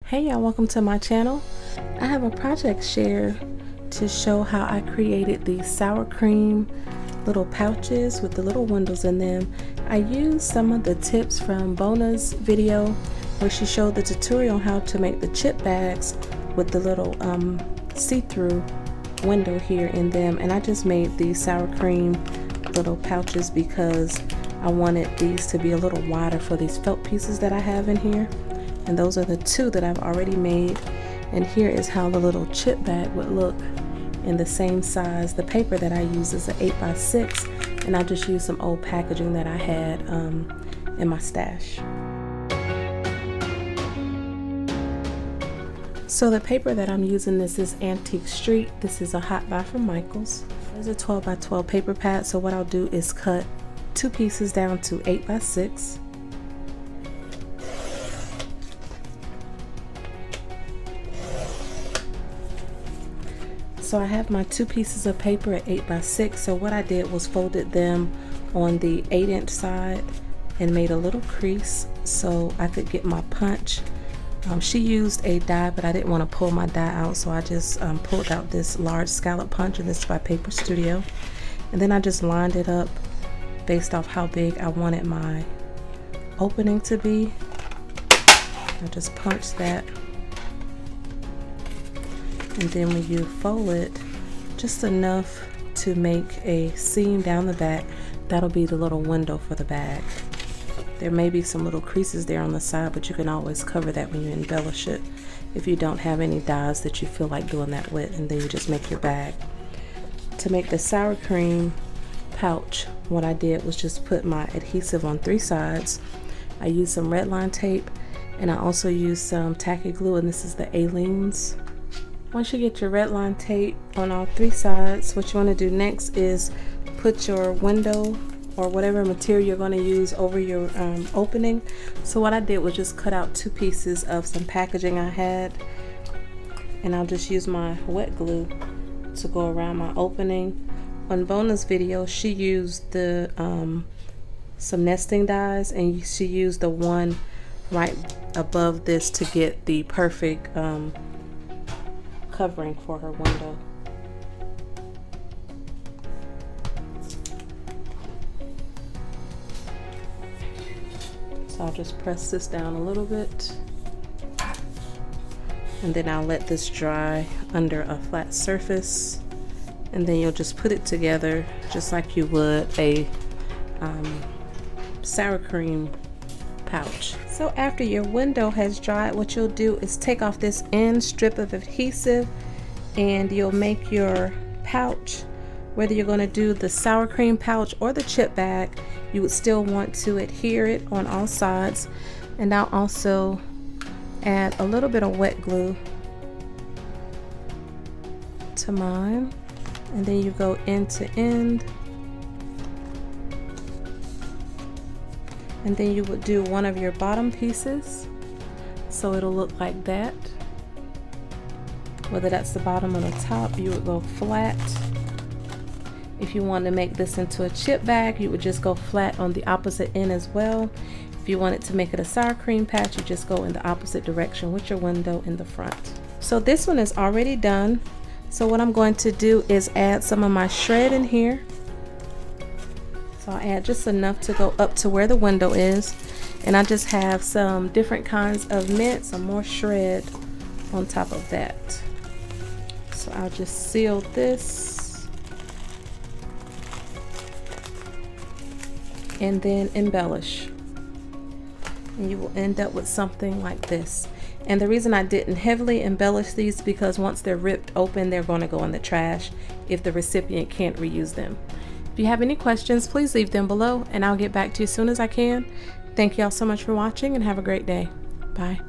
Hey y'all, welcome to my channel. I have a project share to show how I created these sour cream little pouches with the little windows in them. I used some of the tips from Bona's video where she showed the tutorial on how to make the chip bags with the little see-through window here in them, and I just made these sour cream little pouches because I wanted these to be a little wider for these felt pieces that I have in here. And those are the two that I've already made. And here is how the little chip bag would look in the same size. The paper that I use is an 8x6, and I just used some old packaging that I had in my stash. So the paper that I'm using, this is Antique Street. This is a hot buy from Michaels. There's a 12x12 paper pad, so what I'll do is cut two pieces down to 8x6. So I have my two pieces of paper at 8x6. So what I did was folded them on the 8-inch side and made a little crease so I could get my punch. She used a die, but I didn't want to pull my die out, so I just pulled out this large scallop punch, and this is by Paper Studio. And then I just lined it up based off how big I wanted my opening to be. I just punched that. And then when you fold it just enough to make a seam down the back, that'll be the little window for the bag. There may be some little creases there on the side, but you can always cover that when you embellish it if you don't have any dies that you feel like doing that with, and then you just make your bag. To make the sour cream pouch, what I did was just put my adhesive on 3 sides. I used some red line tape, and I also used some tacky glue, and this is the Aleene's. Once you get your red line tape on all 3 sides, what you want to do next is put your window or whatever material you're going to use over your opening. So what I did was just cut out 2 pieces of some packaging I had, and I'll just use my wet glue to go around my opening. On Bona's video, she used the some nesting dies, and she used the one right above this to get the perfect covering for her window. So I'll just press this down a little bit, and then I'll let this dry under a flat surface, and then you'll just put it together just like you would a sour cream pouch. So after your window has dried, what you'll do is take off this end strip of adhesive, and you'll make your pouch. Whether you're going to do the sour cream pouch or the chip bag, you would still want to adhere it on all sides. And I'll also add a little bit of wet glue to mine, and then you go end to end. And then you would do one of your bottom pieces, so it'll look like that. Whether that's the bottom or the top, you would go flat. If you want to make this into a chip bag, you would just go flat on the opposite end as well. If you wanted to make it a sour cream patch, you just go in the opposite direction with your window in the front. So this one is already done. So what I'm going to do is add some of my shred in here. So I'll add just enough to go up to where the window is, and I just have some different kinds of mint, some more shred on top of that. So I'll just seal this and then embellish, and you will end up with something like this. And the reason I didn't heavily embellish these is because once they're ripped open, they're going to go in the trash if the recipient can't reuse them. If you have any questions, please leave them below, and I'll get back to you as soon as I can. Thank you all so much for watching, and have a great day. Bye.